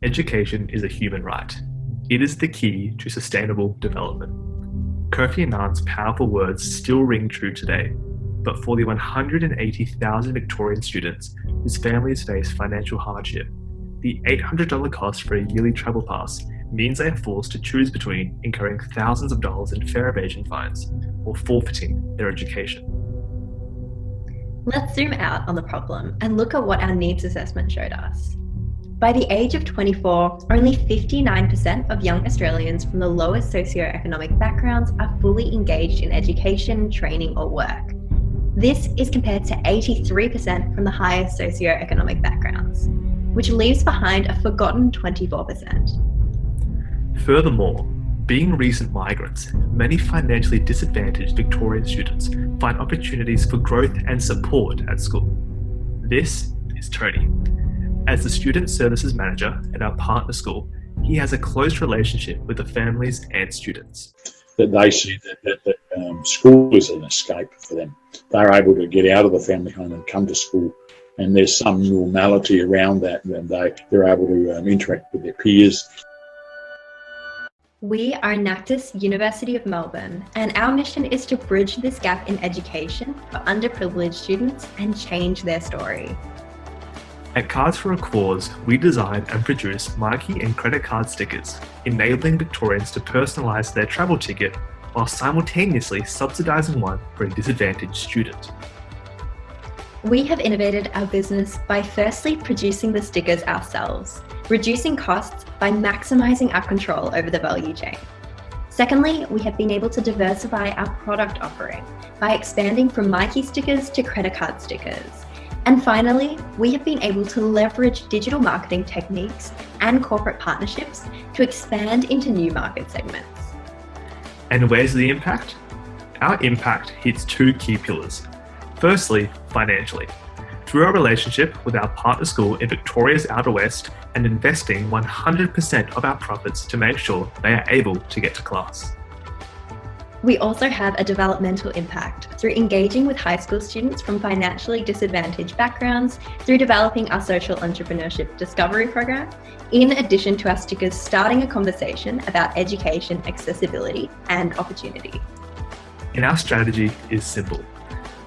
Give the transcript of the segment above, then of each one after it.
Education is a human right. It is the key to sustainable development. Kofi Annan's powerful words still ring true today, but for the 180,000 Victorian students whose families face financial hardship, the $800 cost for a yearly travel pass means they are forced to choose between incurring thousands of dollars in fare evasion fines or forfeiting their education. Let's zoom out on the problem and look at what our needs assessment showed us. By the age of 24, only 59% of young Australians from the lowest socioeconomic backgrounds are fully engaged in education, training, or work. This is compared to 83% from the highest socioeconomic backgrounds, which leaves behind a forgotten 24%. Furthermore, being recent migrants, many financially disadvantaged Victorian students find opportunities for growth and support at school. This is Tony. As the Student Services Manager at our partner school, he has a close relationship with the families and students. That they see that school is an escape for them. They're able to get out of the family home and come to school, and there's some normality around that, and they're able to interact with their peers. We are Enactus, University of Melbourne, and our mission is to bridge this gap in education for underprivileged students and change their story. At Cards for a Cause, we design and produce marquee and credit card stickers, enabling Victorians to personalise their travel ticket while simultaneously subsidising one for a disadvantaged student. We have innovated our business by firstly producing the stickers ourselves, reducing costs by maximising our control over the value chain. Secondly, we have been able to diversify our product offering by expanding from Mikey stickers to credit card stickers. And finally, we have been able to leverage digital marketing techniques and corporate partnerships to expand into new market segments. And where's the impact? Our impact hits two key pillars. Firstly, financially, through our relationship with our partner school in Victoria's Outer West and investing 100% of our profits to make sure they are able to get to class. We also have a developmental impact through engaging with high school students from financially disadvantaged backgrounds through developing our social entrepreneurship discovery program, in addition to our stickers starting a conversation about education, accessibility, and opportunity. And our strategy is simple.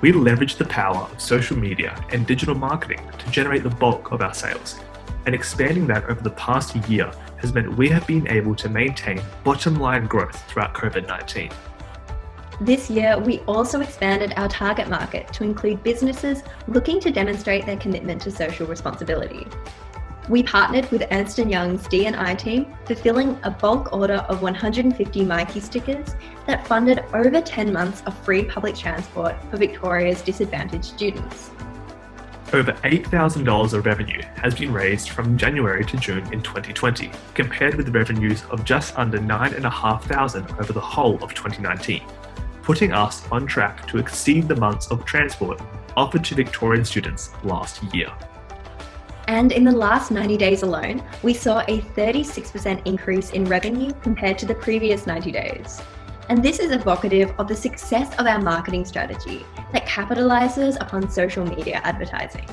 We leverage the power of social media and digital marketing to generate the bulk of our sales. And expanding that over the past year has meant we have been able to maintain bottom line growth throughout COVID-19. This year, we also expanded our target market to include businesses looking to demonstrate their commitment to social responsibility. We partnered with Ernst & Young's D&I team, fulfilling a bulk order of 150 Mikey stickers that funded over 10 months of free public transport for Victoria's disadvantaged students. Over $8,000 of revenue has been raised from January to June in 2020, compared with revenues of just under $9,500 over the whole of 2019. Putting us on track to exceed the months of transport offered to Victorian students last year. And in the last 90 days alone, we saw a 36% increase in revenue compared to the previous 90 days. And this is evocative of the success of our marketing strategy that capitalizes upon social media advertising.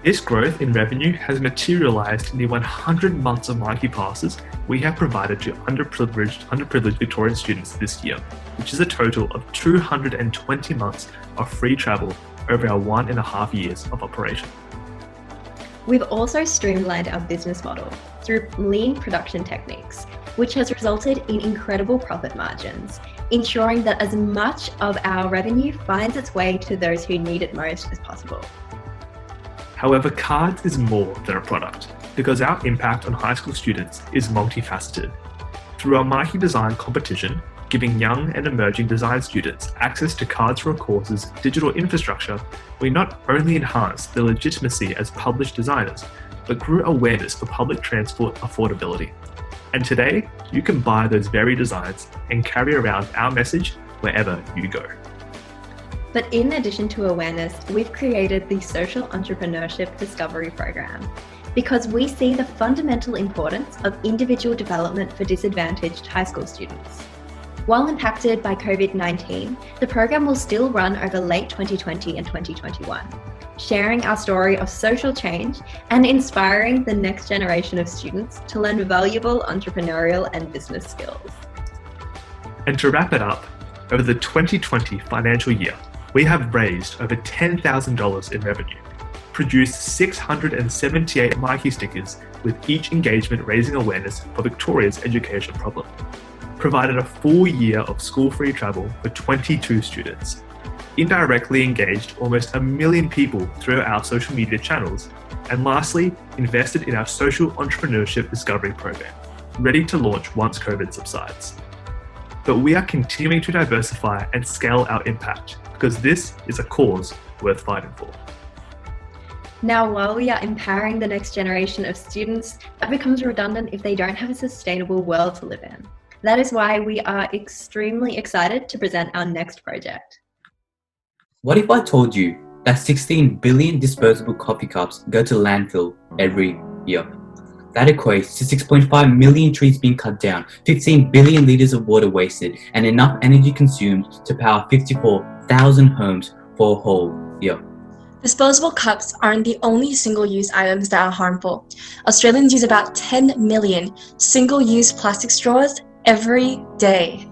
This growth in revenue has materialized in the 100 months of Mikey passes we have provided to underprivileged Victorian students this year, which is a total of 220 months of free travel over our 1.5 years of operation. We've also streamlined our business model through lean production techniques, which has resulted in incredible profit margins, ensuring that as much of our revenue finds its way to those who need it most as possible. However, Cards is more than a product, because our impact on high school students is multifaceted. Through our Mikey Design competition, giving young and emerging design students access to Cards for a Course's digital infrastructure, we not only enhanced their legitimacy as published designers, but grew awareness for public transport affordability. And today, you can buy those very designs and carry around our message wherever you go. But in addition to awareness, we've created the Social Entrepreneurship Discovery Program because we see the fundamental importance of individual development for disadvantaged high school students. While impacted by COVID-19, the program will still run over late 2020 and 2021. sharing our story of social change and inspiring the next generation of students to learn valuable entrepreneurial and business skills. And to wrap it up, over the 2020 financial year, we have raised over $10,000 in revenue, produced 678 Mikey stickers with each engagement raising awareness for Victoria's education problem, provided a full year of school-free travel for 22 students, indirectly engaged almost 1 million people through our social media channels, and lastly, invested in our social entrepreneurship discovery program, ready to launch once COVID subsides. But we are continuing to diversify and scale our impact because this is a cause worth fighting for. Now, while we are empowering the next generation of students, that becomes redundant if they don't have a sustainable world to live in. That is why we are extremely excited to present our next project. What if I told you that 16 billion disposable coffee cups go to landfill every year? That equates to 6.5 million trees being cut down, 15 billion litres of water wasted, and enough energy consumed to power 54,000 homes for a whole year. Disposable cups aren't the only single-use items that are harmful. Australians use about 10 million single-use plastic straws every day.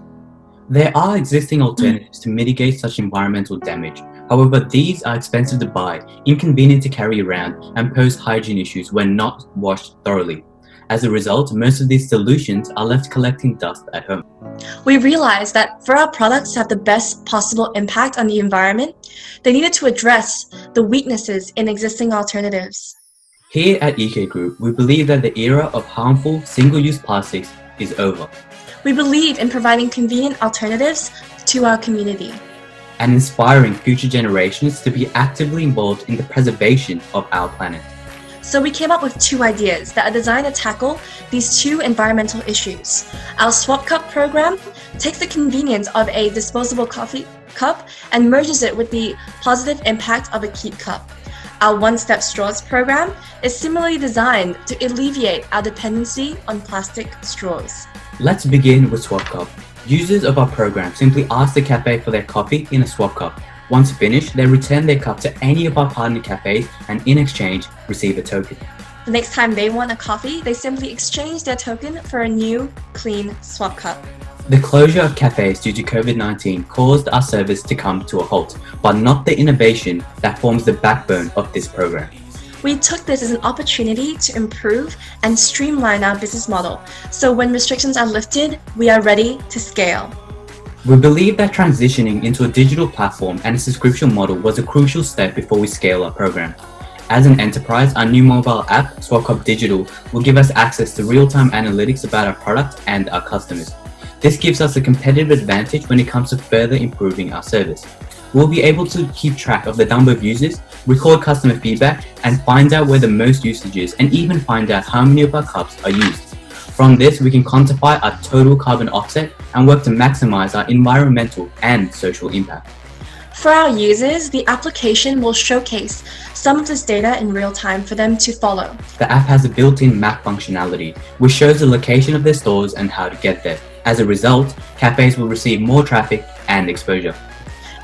There are existing alternatives to mitigate such environmental damage. However, these are expensive to buy, inconvenient to carry around, and pose hygiene issues when not washed thoroughly. As a result, most of these solutions are left collecting dust at home. We realized that for our products to have the best possible impact on the environment, they needed to address the weaknesses in existing alternatives. Here at EK Group, we believe that the era of harmful single-use plastics is over. We believe in providing convenient alternatives to our community and inspiring future generations to be actively involved in the preservation of our planet. So we came up with 2 ideas that are designed to tackle these 2 environmental issues. Our Swap Cup program takes the convenience of a disposable coffee cup and merges it with the positive impact of a Keep cup. Our One Step Straws program is similarly designed to alleviate our dependency on plastic straws. Let's begin with Swap Cup. Users of our program simply ask the cafe for their coffee in a Swap Cup. Once finished, they return their cup to any of our partner cafes and in exchange, receive a token. The next time they want a coffee, they simply exchange their token for a new, clean Swap Cup. The closure of cafes due to COVID-19 caused our service to come to a halt, but not the innovation that forms the backbone of this program. We took this as an opportunity to improve and streamline our business model, so when restrictions are lifted, we are ready to scale. We believe that transitioning into a digital platform and a subscription model was a crucial step before we scale our program. As an enterprise, our new mobile app, SwapCup Digital, will give us access to real-time analytics about our product and our customers. This gives us a competitive advantage when it comes to further improving our service. We'll be able to keep track of the number of users, record customer feedback, and find out where the most usage is, and even find out how many of our cups are used. From this, we can quantify our total carbon offset and work to maximize our environmental and social impact. For our users, the application will showcase some of this data in real time for them to follow. The app has a built-in map functionality, which shows the location of their stores and how to get there. As a result, cafes will receive more traffic and exposure.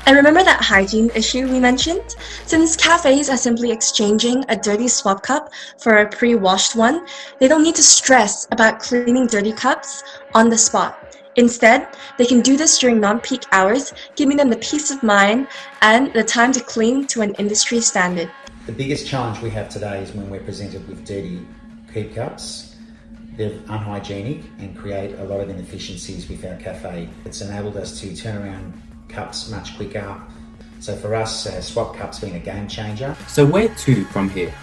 And remember that hygiene issue we mentioned? Since cafes are simply exchanging a dirty swap cup for a pre-washed one, they don't need to stress about cleaning dirty cups on the spot. Instead, they can do this during non-peak hours, giving them the peace of mind and the time to clean to an industry standard. The biggest challenge we have today is when we're presented with dirty Keep cups. They're unhygienic and create a lot of inefficiencies with our cafe. It's enabled us to turn around cups much quicker. So for us, Swap Cup's been a game changer. So where to from here?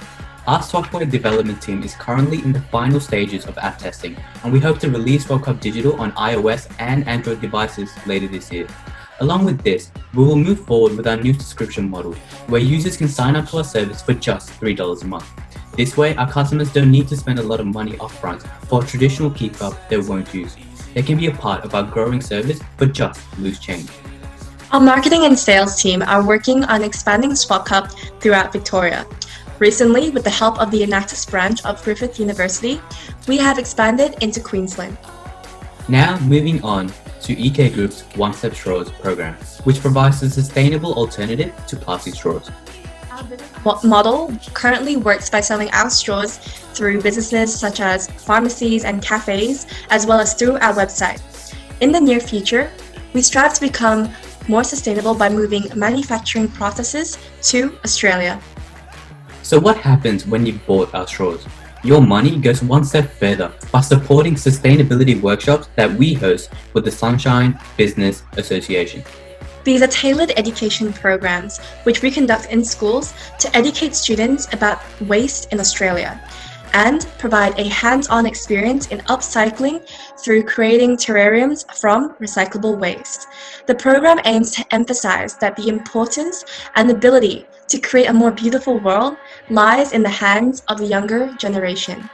Our software development team is currently in the final stages of app testing, and we hope to release Swap Cup Digital on iOS and Android devices later this year. Along with this, we will move forward with our new subscription model, where users can sign up to our service for just $3 a month. This way, our customers don't need to spend a lot of money upfront for a traditional Keep cup they won't use. They can be a part of our growing service for just loose change. Our marketing and sales team are working on expanding Swap Cup throughout Victoria. Recently, with the help of the Enactus branch of Griffith University, we have expanded into Queensland. Now moving on to EK Group's One Step Straws program, which provides a sustainable alternative to plastic straws. Our model currently works by selling our straws through businesses such as pharmacies and cafes, as well as through our website. In the near future, we strive to become more sustainable by moving manufacturing processes to Australia. So what happens when you've bought our straws? Your money goes one step further by supporting sustainability workshops that we host with the Sunshine Business Association. These are tailored education programs which we conduct in schools to educate students about waste in Australia and provide a hands-on experience in upcycling through creating terrariums from recyclable waste. The program aims to emphasize that the importance and ability to create a more beautiful world lies in the hands of the younger generation.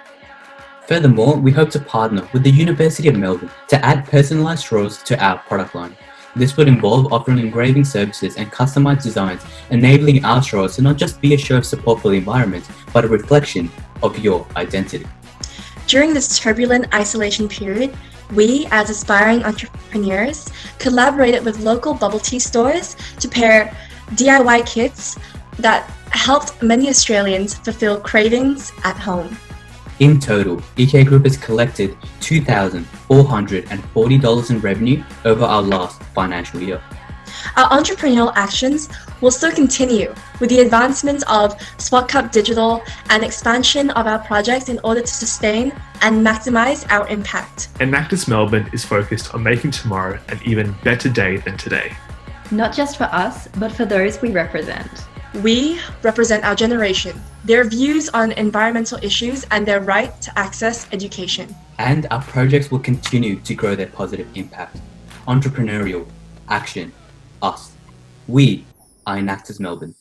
Furthermore, we hope to partner with the University of Melbourne to add personalised straws to our product line. This would involve offering engraving services and customized designs, enabling our straws to not just be a show of support for the environment, but a reflection of your identity. During this turbulent isolation period, we, as aspiring entrepreneurs, collaborated with local bubble tea stores to pair DIY kits that helped many Australians fulfill cravings at home. In total, EK Group has collected $2,440 in revenue over our last financial year. Our entrepreneurial actions will still continue with the advancements of Swat Cup Digital and expansion of our projects in order to sustain and maximize our impact. Enactus Melbourne is focused on making tomorrow an even better day than today. Not just for us, but for those we represent. We represent our generation, their views on environmental issues and their right to access education. And our projects will continue to grow their positive impact. Entrepreneurial, action, us. We are Enactus Melbourne.